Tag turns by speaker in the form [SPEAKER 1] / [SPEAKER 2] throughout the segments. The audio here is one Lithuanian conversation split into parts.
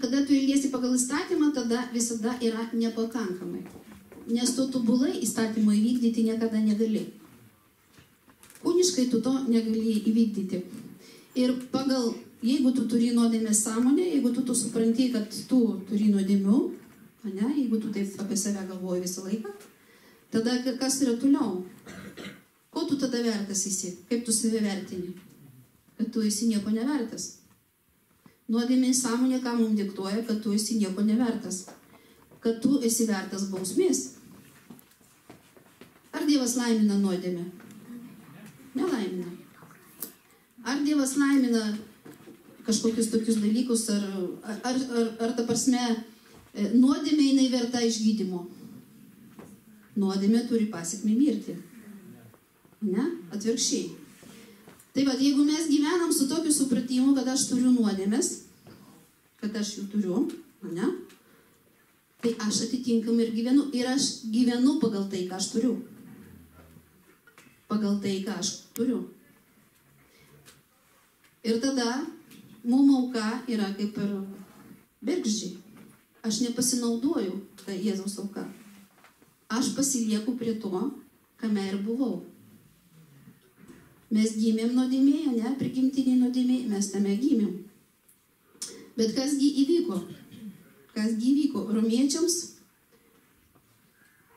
[SPEAKER 1] kada tu elgiesi pagal įstatymą, tada visada yra nepakankamai. Nes tu tobulai įstatymo įvykdyti niekada negali. Kūniškai tu to negali įvykdyti. Ir pagal, jeigu tu turi nuodėmės sąmonę, jeigu tu supranti, kad tu turi nuodėmių, ne, jeigu tu taip apie save galvoji visą laiką, tada kas yra toliau? Ko tu tada vertas esi? Kaip tu save vertini? Kad tu esi nieko nevertas. Nuodėmės sąmonė, ką mums diktuoja, kad tu esi nieko nevertas. Kad tu esi vertas bausmės. Ar Dievas laimina nuodėmę? Nelaimina. Ar Dievas laimina kažkokius tokius dalykus, ar ta prasme, nuodėmė jinai verta išgydymo? Nuodėmė turi pasekmę mirti. Ne? Atvirkščiai. Tai va, jeigu mes gyvenam su tokiu supratimu, kad aš turiu nuodėmės, kad aš jų turiu, ne? Tai aš atitinkamai ir gyvenu. Ir aš gyvenu pagal tai, ką aš turiu. Pagal tai, ką aš turiu. Ir tada mum auka yra kaip ir bergždžiai. Aš nepasinaudoju tą Jėzaus auką. Aš pasilieku prie to, kame ir buvau. Mes gimėm nuodėmėje, ne? Prigimtiniai nuodėmėje, mes tame gimėm. Bet kasgi įvyko? Kasgi įvyko? Romiečiams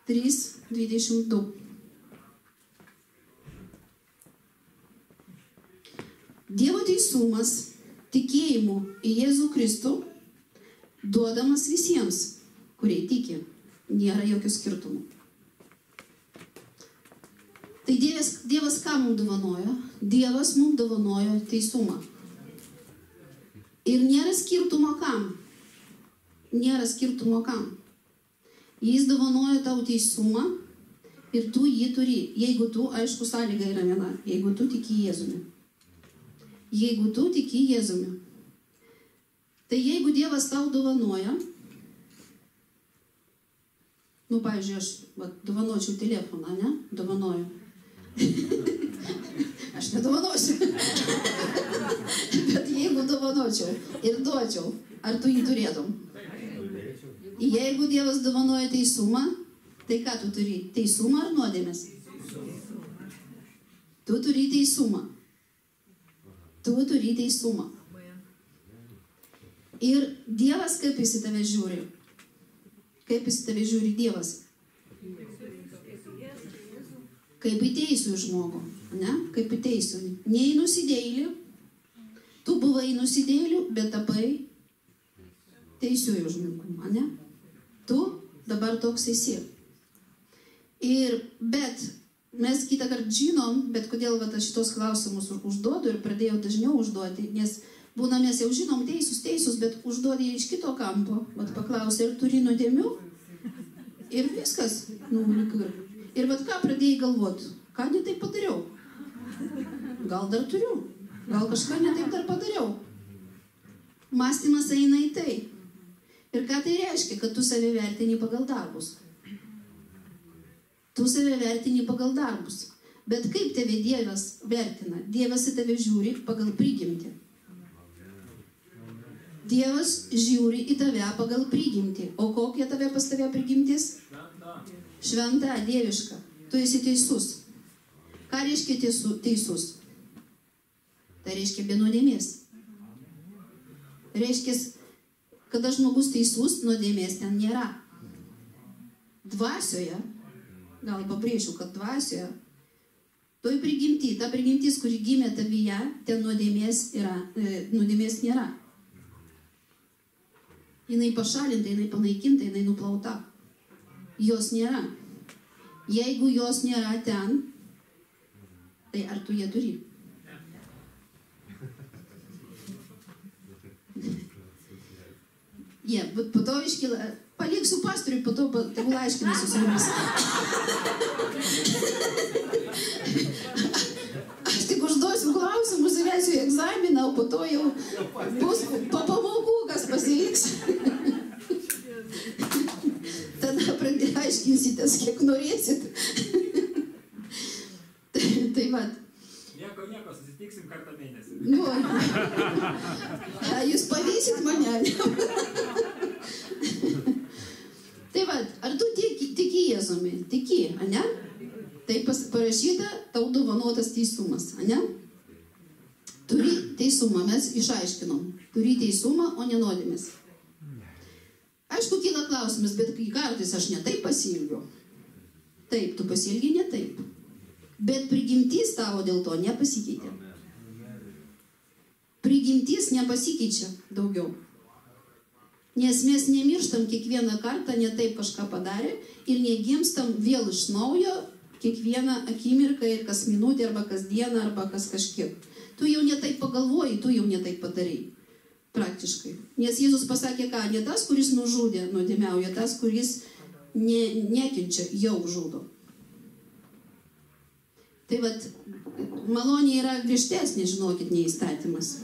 [SPEAKER 1] 3:22. Dievo teisumas tikėjimu į Jėzų Kristų duodamas visiems, kurie tiki. Nėra jokių skirtumų. Tai Dievas ką mums dovanojo? Dievas mums dovanojo teisumą. Ir nėra skirtumo kam. Nėra skirtumo kam. Jis dovanojo tau teisumą ir tu jį turi. Jeigu tu, aišku, sąlyga yra viena. Jeigu tu tiki Jėzumi. Jeigu tu tiki Jėzumi. Tai jeigu Dievas tau dovanoja, pavyzdžiui, aš dovanočiau telefoną, ne? Dovanoju. Aš nedovanosiu. Bet jeigu dovanočiau ir duočiau, ar tu jį turėtum? Jeigu Dievas dovanoja teisumą, tai ką tu turi? Teisumą ar nuodėmės? Tu turi teisumą. Tu turi teisumą. Ir Dievas kaip jis į tave žiūri? Kaip jis į tave žiūri Dievas? Kaip į teisų žmogų, ne? Kaip į teisų. Ne į nusidėjėlį. Tu buvai nusidėjėlių, bet tapai teisiųjų žmogų, ne? Tu dabar toks esi. Bet mes kitą kartą žinom, bet kodėl aš šitos klausimus užduodu ir pradėjau dažniau užduoti, nes būna mes jau žinom teisus, bet užduodė iš kito kampo. Paklausė, ir turi nuodėmių? Ir viskas. Ir ką pradėjai galvoti? Ką ne taip padariau? Gal dar turiu? Gal kažką ne taip dar padariau? Mąstymas eina į tai. Ir ką tai reiškia? Kad tu save vertini pagal darbus. Tu save vertini pagal darbus. Bet kaip tave Dievas vertina? Dievas į tave žiūri pagal prigimtį. Dievas žiūri į tave pagal prigimtį. O kokia tave pas tave prigimtis? Šventa, dieviška. Tu esi teisus. Ką reiškia teisus? Tai reiškia be nuodėmės. Reiškia, kada žmogus teisus, nuodėmės ten nėra. Dvasioje, gal pabrėžiu, kad dvasioje, toj prigimti, ta prigimtis, kuri gimė tavyje, ten nuodėmės nėra. Jinai pašalinta, jinai panaikinta, jinai nuplauta. Jos nėra. Jeigu jos nėra ten, tai ar tu ją turi? Bet po to iškyla, paliksiu pastoriui, po to tegul aiškinasi su jumis. Aš tik užduosiu klausimus, įvesiu į egzaminą, o po to jau bus po pamokų, kas pasiliks. Tada aiškinsitės, kiek norėsit. Tai va.
[SPEAKER 2] Nieko, susitiksim kartą mėnesį.
[SPEAKER 1] Jūs pavysit mane. Tai parašyta, tau dovanotas teisumas, ne? Turi teisumą, mes išaiškinom. Turi teisumą, o ne nuodėmės. Aišku, kyla klausimas, bet kartais aš ne taip pasiilgiu. Taip, tu pasiilgi ne taip. Bet prigimtis tavo dėl to nepasikeitė. Prigimtis nepasikeičia daugiau. Nes mes nemirštam kiekvieną kartą, ne taip kažką padarė ir negimstam vėl iš naujo kiekvieną akimirką ir kas minutę, arba kas dieną, arba kas kažkiek. Tu jau ne taip pagalvoji, tu jau ne taip padarai. Praktiškai. Nes Jėzus pasakė, ką, ne tas, kuris nužudė, nuodėmiauja, tas, kuris nekenčia, jau žudo. Tai vat, malonė yra griežtesnė, žinokit, nei įstatymas.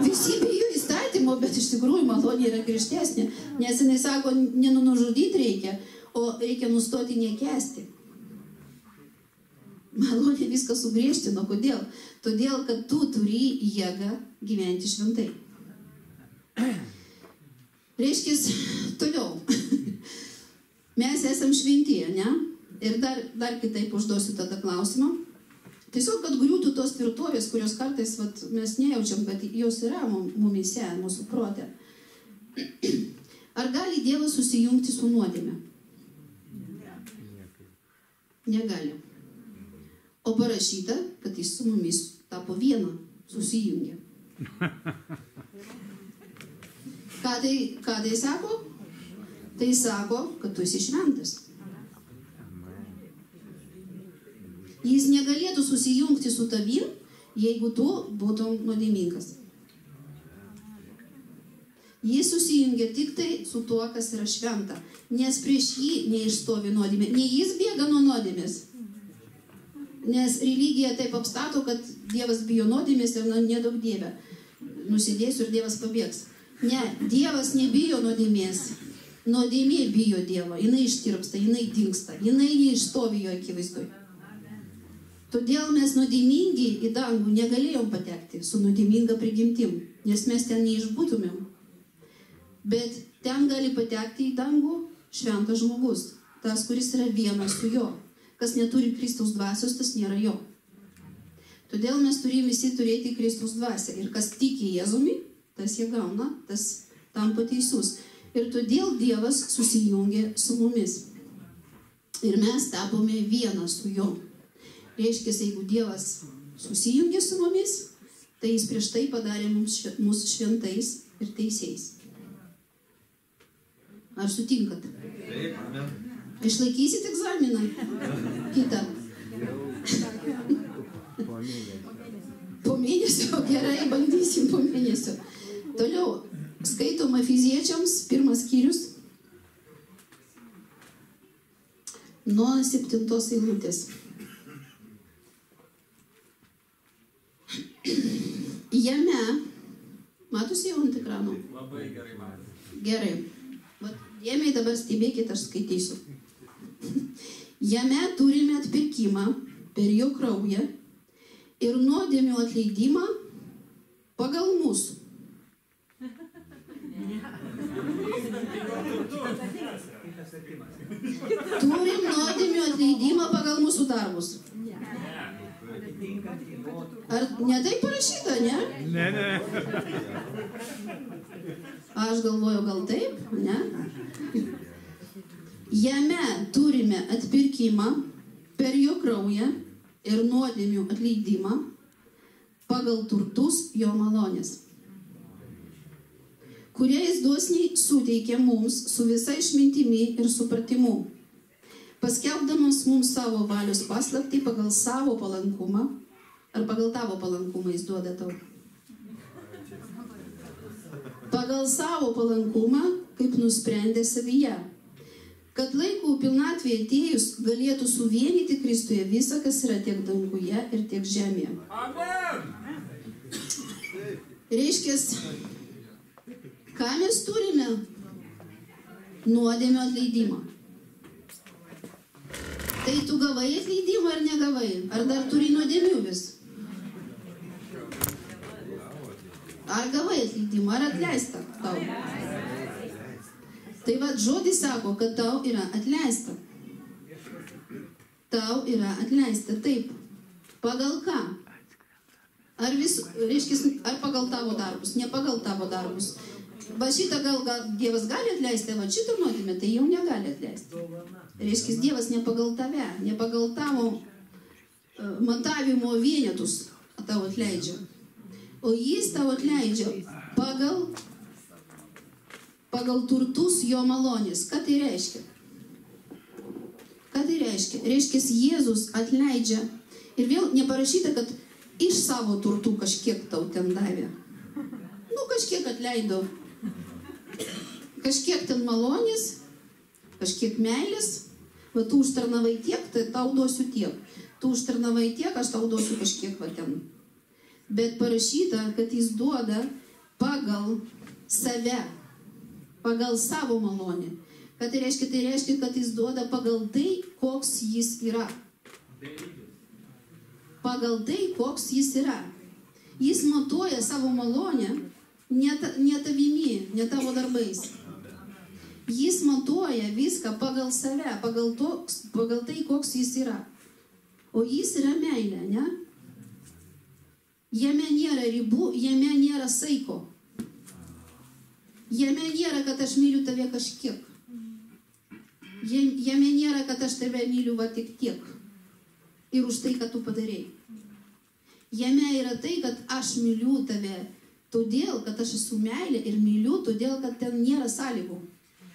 [SPEAKER 1] Visi bijo įstatymo, bet iš tikrųjų malonė yra griežtesnė. Nes jinai sako, nenužudyti reikia, o reikia nustoti nekęsti. Malonė viską sugriežtino. Kodėl? Todėl, kad tu turi jėgą gyventi šventai. Reiškia, toliau. Mes esam šventi, ne? Ir dar kitaip užduosiu tada klausimą. Tiesiog, kad griūtų tos tvirtovės, kurios kartais mes nejaučiam, kad jos yra mumise, mūsų prote. Ar gali Dievas susijungti su nuodėme? Negali. O parašyta, kad jis su mumis tapo viena, susijungė. Ką tai sako? Tai sako, kad tu esi šventas. Jis negalėtų susijungti su tavim, jeigu tu būtum nuodėmingas. Jis susijungia tik tai su tuo, kas yra šventa, nes prieš jį neišstovi nuodėmė. Ne jis bėga nuo nuodėmės. Nes religija taip apstato, kad Dievas bijo nuodėmės ir nedaug Dieve. Nusidėsiu ir Dievas pabėgs. Ne, Dievas nebijo nuodėmės. Nuodėmė bijo Dievo. Jinai ištirpsta, jinai dingsta. Jinai neišstovi jo akivaizdoj. Todėl mes nuodėmingi į dangų negalėjom patekti su nuodėminga prigimtim, nes mes ten neišbūtumėm. Bet ten gali patekti į dangų šventas žmogus. Tas, kuris yra vienas su jo. Kas neturi Kristaus dvasios, tas nėra jo. Todėl mes turime visi turėti Kristaus dvasią. Ir kas tiki Jėzumi, tas jie gauna, tas tampa teisus. Ir todėl Dievas susijungė su mumis. Ir mes tapome vieną su juo. Reiškia, jeigu Dievas susijungė su mumis, tai jis prieš tai padarė mūsų šventais ir teisiais. Ar sutinkat?
[SPEAKER 2] Taip, amen.
[SPEAKER 1] Išlaikysit egzaminą? Kitą. Po mėnesio, gerai, bandysim po mėnesio. Toliau, skaitom Efeziečiams, 1 skyrius, nuo 7 eilutės. Jame, matosi jau ant ekrano?
[SPEAKER 2] Labai gerai matau.
[SPEAKER 1] Gerai. Dėmiai dabar stebėkit, aš skaitysiu. Jame turime atpirkimą per jo kraują ir nuodėmių atleidimą pagal mūsų. Turim nuodėmių atleidimą pagal mūsų darbus. Ar ne taip parašyta, ne?
[SPEAKER 3] Ne.
[SPEAKER 1] Aš galvoju, gal taip, ne? Jame turime atpirkimą per jo kraują ir nuodėmių atleidimą pagal turtus jo malonės, kurie jis dosniai suteikė mums su visa išmintimi ir supratimu, paskelbdamas mums savo valios paslaptį pagal savo palankumą, ar pagal tavo palankumą jis duoda tau. Pagal savo palankumą, kaip nusprendė savyje, kad laikų pilnatvėje atėjus galėtų suvienyti Kristuje visą, kas yra tiek danguje ir tiek žemėje.
[SPEAKER 2] Amen.
[SPEAKER 1] Reiškia, ką mes turime? Nuodėmio atleidimą. Tai tu gavai atleidimą ar negavai? Ar dar turi nuodėmių vis? Ar gavai atleidimą, ar atleista tau? Tai va, žodis sako, kad tau yra atleista. tau yra atleista. Taip. Pagal ką? Ar pagal tavo darbus? Ne pagal tavo darbus. Va šitą gal Dievas gali atleisti, va šitą nuodėmę, tai jau negali atleisti. Reiškia, Dievas ne pagal tave, ne pagal tavo matavimo vienetus tau atleidžia. O jis tau atleidžia pagal turtus jo malonės. Ką tai reiškia? Ką tai reiškia? Reiškia, Jėzus atleidžia. Ir vėl neparašyta, kad iš savo turtų kažkiek tau ten davė. Kažkiek atleido. Kažkiek ten malonės, kažkiek meilės. Va, tu užtarnavai tiek, tai tau duosiu tiek. Tu užtarnavai tiek, aš tau duosiu kažkiek va ten. Bet parašyta, kad jis duoda pagal save, pagal savo malonę. Ką tai reiškia? Tai reiškia, kad jis duoda pagal tai, koks jis yra. Pagal tai, koks jis yra. Jis matuoja savo malonę ne tavimi, ne tavo darbais. Jis matuoja viską pagal save, pagal tai, koks jis yra. O jis yra meilė, ne? Jame nėra ribų, jame nėra saiko. Jame nėra, kad aš myliu tave kažkiek. Jame nėra, kad aš tave myliu va tik tiek. Ir už tai, kad tu padarėjai. Jame yra tai, kad aš myliu tave todėl, kad aš esu meilė ir myliu, todėl, kad ten nėra sąlygų.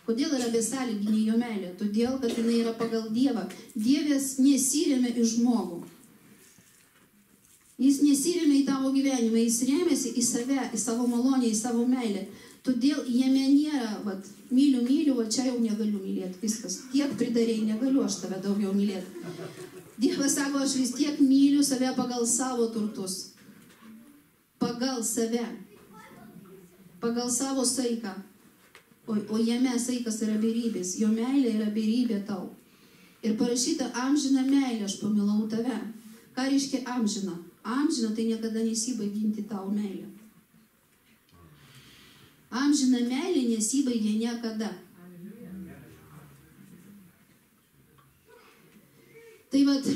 [SPEAKER 1] Kodėl yra besąlyginė jo meilė? Todėl, kad jinai yra pagal Dievą. Dievas nesiremia į žmogų. Jis nesiremia į tavo gyvenimą, jis remiasi į save, į savo malonę, į savo meilę. Todėl jame nėra, vat, myliu, va čia jau negaliu mylėti, viskas. Tiek pridarėjai, negaliu aš tave daugiau mylėti. Dievas sako, aš vis tiek myliu save pagal savo turtus. Pagal save. Pagal savo saiką. O jame saikas yra berybės. Jo meilė yra berybė tau. Ir parašyta, amžina meilė, aš pamilau tave. Ką reiškia amžina? Amžina tai niekada nesibaiginti tau meilė. Amžina meilė nesibaigia niekada. Tai vat,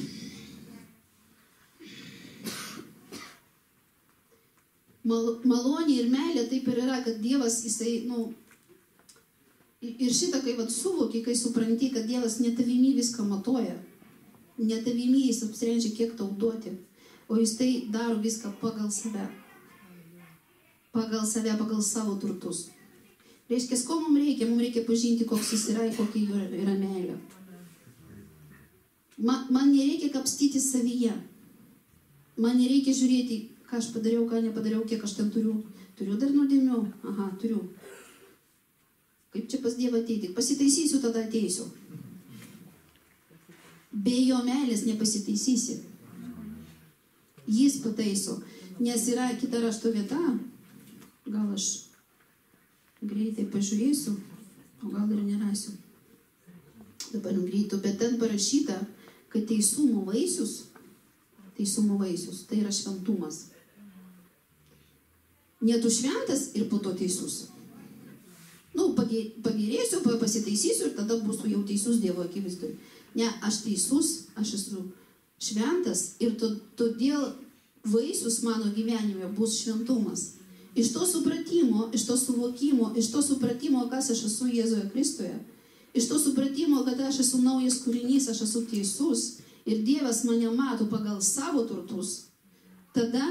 [SPEAKER 1] malonė ir meilė taip ir yra, kad Dievas, jisai, ir šitą, kai vat suvoki, kai supranti, kad Dievas ne tavimi viską matuoja, ne tavimi jis apsprendžia, kiek tau duoti, o jis tai daro viską pagal save. Pagal save, pagal savo turtus. Reiškia, ko mums reikia? Mums reikia pažinti, koks jis yra, kokia jo yra meilė. Man nereikia kapstyti savyje. Man nereikia žiūrėti, ką aš padariau, ką nepadariau, kiek aš ten turiu. Turiu dar nuodėmių? Aha, turiu. Kaip čia pas Dievą ateiti? Pasitaisysiu, tada ateisiu. Be jo meilės nepasitaisysi. Jis pataiso. Nes yra kita rašto vieta. Gal aš greitai pažiūrėsiu, o gal ir nerasiu. Dabar greitų, bet ten parašyta, kad teisumo vaisius, tai yra šventumas. Ne tu šventas ir po to teisus. Pagerėsiu, pasitaisysiu ir tada būsiu jau teisus Dievo akivaizdoj. Ne, aš teisus, aš esu šventas ir todėl vaisius mano gyvenime bus šventumas. Iš to supratimo, iš to suvokimo, iš to supratimo, kas aš esu Jėzuje Kristuje, iš to supratimo, kad aš esu naujas kūrinys, aš esu teisus ir Dievas mane mato pagal savo turtus, tada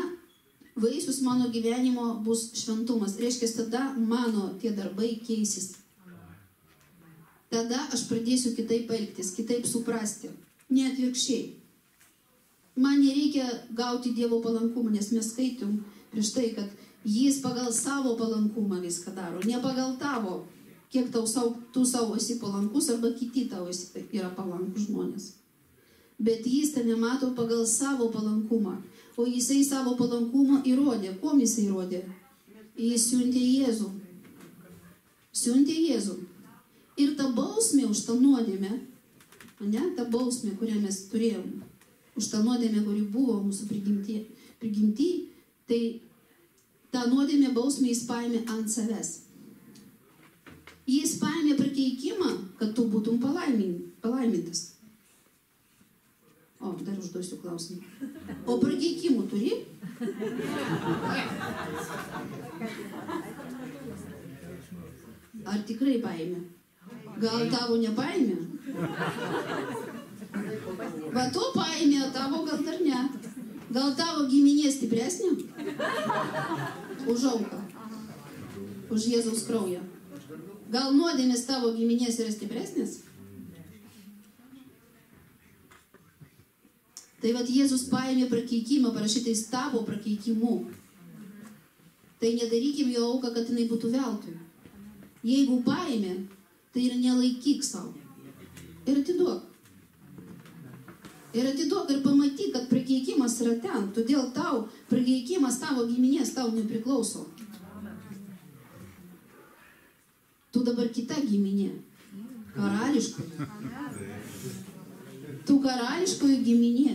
[SPEAKER 1] vaisius mano gyvenimo bus šventumas. Reiškia, tada mano tie darbai keisis. Tada aš pradėsiu kitaip elgtis, kitaip suprasti. Ne atvirkščiai. Man nereikia gauti Dievo palankumą, nes mes skaitėm prieš tai, kad Jis pagal savo palankumą viską daro, ne pagal tavo, kiek tu savo esi palankus arba kiti tavo yra palankūs žmonės. Bet Jis ten nemato pagal savo palankumą, o Jisai savo palankumą įrodė. Kuom Jisai įrodė? Jis siuntė Jėzų. Siuntė Jėzų. Ir ta bausmė už tą nuodėmę, ta bausmė, kurią mes turėjom, už tą nuodėmę, kuri buvo mūsų prigimty, tai tą nuodėmę bausmę jis paėmė ant savęs. Jis paėmė prakeikimą, kad tu būtum palaimintas. O, dar užduosiu klausimą. O prakeikimų turi? Ar tikrai paėmė? Gal tavo nepaėmė? Va tu paėmė, o tavo gal dar ne. Gal tavo giminė stipresnė? Už auką. Už Jėzaus kraują. Gal nuodėmės tavo giminės yra stipresnės? Tai vat Jėzus paėmė prakeikimą, parašytais tavo prakeikimu. Tai nedarykim jo auką, kad jinai būtų veltui. Jeigu paėmė, tai ir nelaikyk savo. Ir atiduok. Ir atiduok ir pamatyk, kad prakeikimas yra ten. Todėl tau prakeikimas tavo giminės tau nepriklauso. Tu dabar kita giminė. Karališkoji. Tu karališkoji giminė.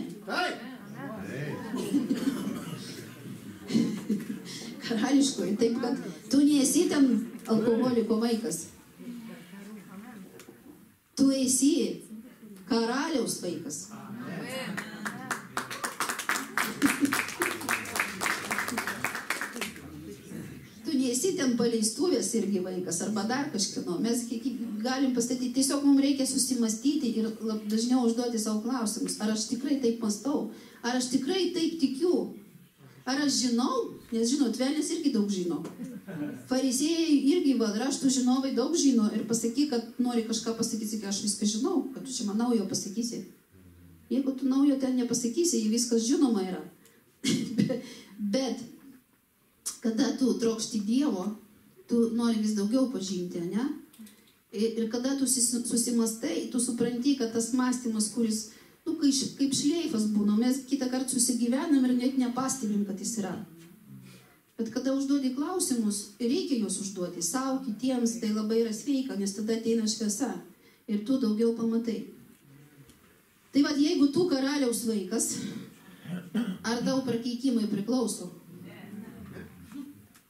[SPEAKER 1] Karališkoji. Taip, kad tu nesi ten alkoholiko vaikas. Tu esi karaliaus vaikas. Tu nesi ten paleistuvės irgi vaikas, arba dar kažkino. Mes galim pastatyti, tiesiog mums reikia susimastyti ir dažniau užduoti savo klausimus. Ar aš tikrai taip mąstau? Ar aš tikrai taip tikiu? Ar aš žinau? Nes žinot, velnias irgi daug žino. Farizėjai irgi raštų žinovai daug žino ir pasakyk, kad nori kažką pasakyti, sakai, aš viską žinau, kad tu čia man naujo pasakysi. Jeigu tu naujo ten nepasakysi, viskas žinoma yra. Bet kada tu trokšti Dievo, tu nori vis daugiau pažinti, ne? Ir kada tu susimastai, tu supranti, kad tas mąstymas, kuris, kaip šleifas būna, mes kitą kartą susigyvenam ir net nepastebim, kad jis yra. Bet kada užduodi klausimus, reikia juos užduoti savo, kitiems, tai labai yra sveika, nes tada ateina šviesa ir tu daugiau pamatai. Tai vad, jeigu tu karaliaus vaikas, ar tau prakeikimai priklauso?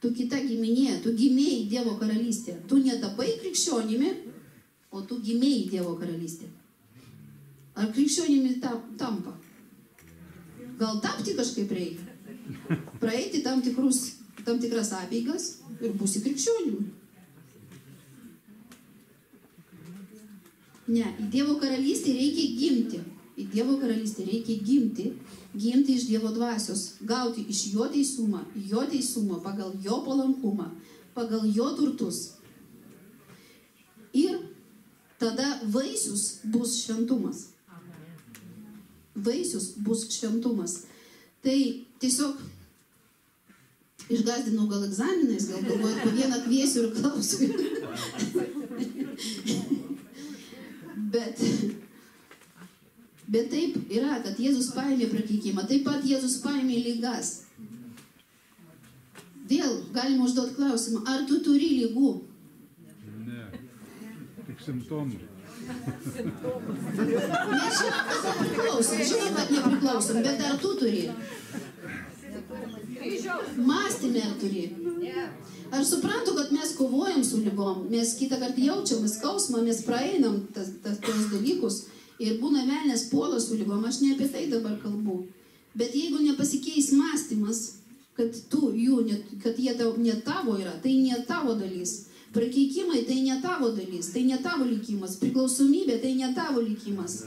[SPEAKER 1] Tu kita giminė, tu gimėjai Dievo karalystė. Tu netapai krikščionimi, o tu gimėjai Dievo karalystė. Ar krikščionimi tampa? Gal tapti kažkaip reikia? Praeiti tam tikras apeigas ir būsi krikščioniumi. Ne, į Dievo karalystę reikia gimti. Į Dievo karalystę reikia gimti iš Dievo dvasios, gauti iš jo teisumą pagal jo palankumą, pagal jo turtus. Ir tada vaisius bus šventumas. Vaisius bus šventumas. Tai tiesiog išgazdinau gal egzaminais, gal galvoju, po vieną kviesiu ir klausiu. Bet taip yra, kad Jėzus paėmė prakeikimą, taip pat Jėzus paėmė ligas. Vėl galima užduoti klausimą, ar tu turi lygų?
[SPEAKER 3] Ne, tik simptomų.
[SPEAKER 1] Mes žinom, kad nepriklausom, bet ar tu turi? Mąstymę ar turi? Aš suprantu, kad mes kovojam su lygom, mes kitą kartą jaučiam skausmą, mes praeinam tos dalykus ir būna velnias puola su lygom, aš ne apie tai dabar kalbu. Bet jeigu nepasikeis mąstymas, kad jie ne tavo yra, tai ne tavo dalis. Prakeikimai tai ne tavo dalis, tai ne tavo likimas. Priklausomybė tai ne tavo likimas.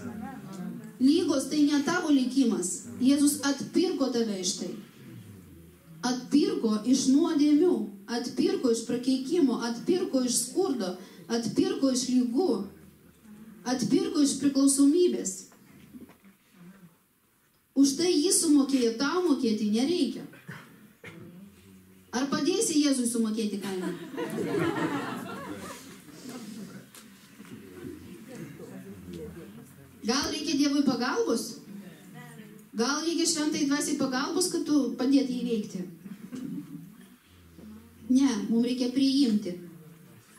[SPEAKER 1] Lygos tai ne tavo likimas. Jėzus atpirko tave iš tai. Atpirko iš nuodėmių, atpirko iš prakeikimo, atpirko iš skurdo, atpirko iš lygų, atpirko iš priklausomybės. Už tai jis sumokėjo, tau mokėti nereikia. Ar padėsi Jėzui sumokėti kainą? Gal reikia Dievui pagalbos? Gal reikia šventai dvasiai pagalbos, kad tu padėti įveikti? Ne, mums reikia priimti.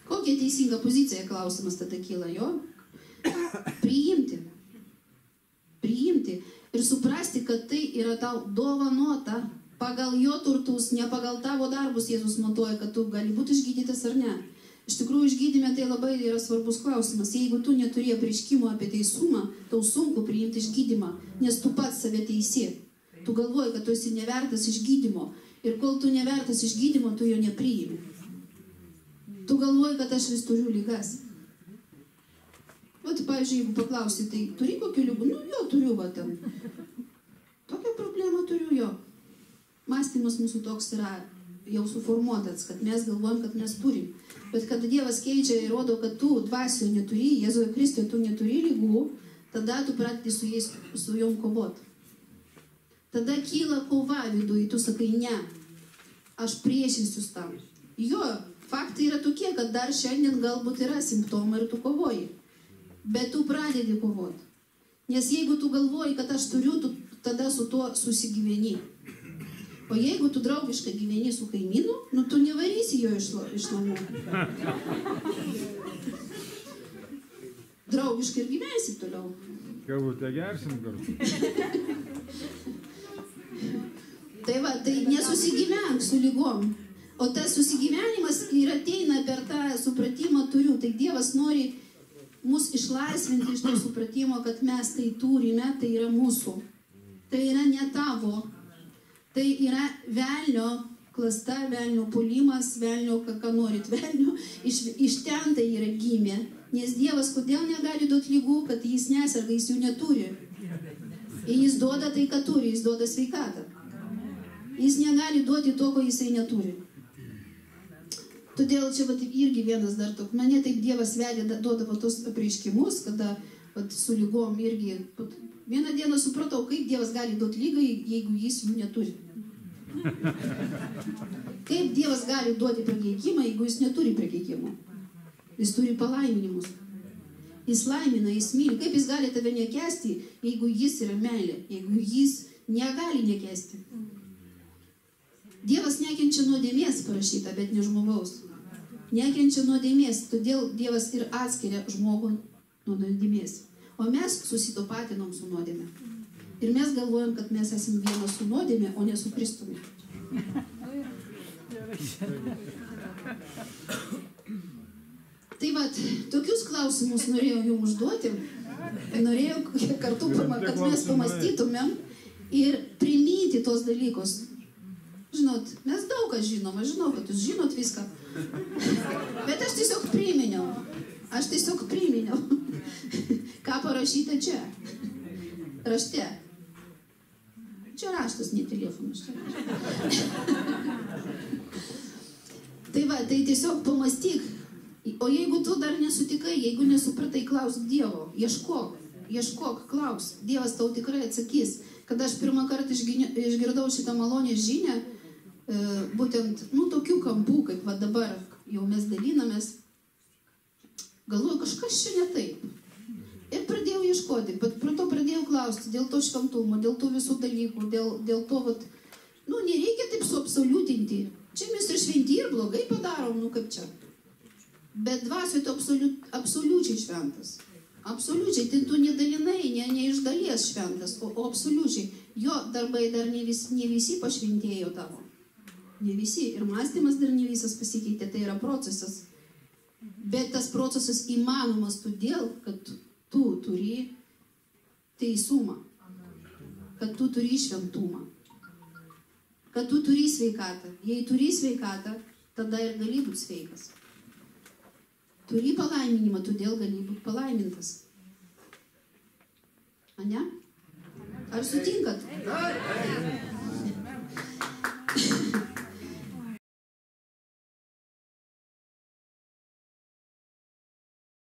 [SPEAKER 1] Kokia teisinga pozicija, klausimas tada kyla, jo? Priimti. Priimti. Ir suprasti, kad tai yra tau dovanota pagal jo turtus, ne pagal tavo darbus Jėzus matuoja, kad tu gali būti išgydytas ar ne. Iš tikrųjų, išgydyme tai labai yra svarbus klausimas. Jeigu tu neturi apreiškimo apie teisumą, tau sunku priimti išgydymą, nes tu pats save teisi. Tu galvoji, kad tu esi nevertas išgydymo. Ir kol tu nevertas išgydymo, tu jo nepriimi. Tu galvoji, kad aš vis turiu lygas. Vat, pavyzdžiui, jeigu paklausi, tai turi kokių lygų? Nu, jo, turiu, va, ten. Tokią problemą turiu, jo. Mąstymas mūsų toks yra jau suformuotas, kad mes galvojam, kad mes turim. Bet kada Dievas keičia ir rodo, kad tu dvasių neturi, Jėzuje Kristuje tu neturi lygų, tada tu pradedi su jom kovot. Tada kyla kova viduje, tu sakai, ne, aš priešinsiu tam. Jo, faktai yra tokie, kad dar šiandien galbūt yra simptomai ir tu kovoji. Bet tu pradedi kovot. Nes jeigu tu galvoji, kad aš turiu, tu tada su tuo susigyveni. O jeigu tu draugiškai gyveni su kaimynu, nu tu nevarysi jo iš namų. Draugiškai ir gyvensi toliau.
[SPEAKER 3] Kavutę gersim kartu.
[SPEAKER 1] Tai va, tai nesusigyvenk su lygom. O tas susigyvenimas ir ateina per tą supratimą turiu. Tai Dievas nori mus išlaisvinti iš to supratimo, kad mes tai turime, tai yra mūsų. Tai yra ne tavo. Tai yra velnio klasta, velnio puolimas, velnio, ką norit, velnio. Iš ten tai yra gimė. Nes Dievas kodėl negali duoti lygų, kad jis neserga, jis jų neturi. Ir jis duoda tai, ką turi, jis duoda sveikatą. Jis negali duoti to, ko jisai neturi. Todėl čia vat, irgi vienas dar toks. Mane taip Dievas vedė, duodavo tos apreiškimus, kada vat, su lygom irgi. Vieną dieną supratau, kaip Dievas gali duoti lygą, jeigu jis jų neturi. Kaip Dievas gali duoti prakeikimą, jeigu jis neturi prakeikimo. Jis turi palaiminimus. Jis laimina, jis myli. Kaip jis gali tave nekesti, jeigu jis yra meilė, jeigu jis negali nekesti. Dievas nekenčia nuodėmės parašyta, bet ne žmogaus. Nekenčia nuodėmės, todėl Dievas ir atskiria žmogų nuo nuodėmės. O mes susitopatinom su nuodėme. Ir mes galvojam, kad mes esame vienas su nuodėme, o ne su Kristumi. Tai vat, tokius klausimus norėjau jums užduoti. Norėjau kartu, kad mes pamastytumėm ir priminti tos dalykus. Žinot, mes daug ką žinom, aš žinau, kad jūs žinot viską. Bet aš tiesiog priminiau. Ką parašyta čia. Rašte. Čia raštas, ne telefonas. Tai va, tai tiesiog pamastyk. O jeigu tu dar nesutikai, jeigu nesupratai, klausk Dievo. Ieškok, klausk. Dievas tau tikrai atsakys. Kada aš pirmą kartą išgirdau šitą malonę žinią, būtent, tokių kampų, kaip va dabar jau mes dalinamės, galvoju, kažkas čia ne taip. Ir pradėjau ieškoti, bet prie to pradėjau klausti dėl to šventumo, dėl tų visų dalykų, dėl to, vat, nereikia taip suabsoliutinti. Čia mes ir šventi ir blogai padarom, kaip čia. Bet dvasioj tu absoliučiai šventas. Absoliučiai, tai tu nedalinai, ne iš dalies šventas, o absoliučiai. Jo darbai dar ne visi pašventėjo tavo. Ne visi. Ir mąstymas dar ne visas pasikeitė, tai yra procesas. Bet tas procesas įmanomas todėl, kad tu turi teisumą. Kad tu turi šventumą. Kad tu turi sveikatą. Jei turi sveikatą, tada ir gali būti sveikas. Turi palaiminimą, todėl gali būti palaimintas. Ane? Ar sutinkat?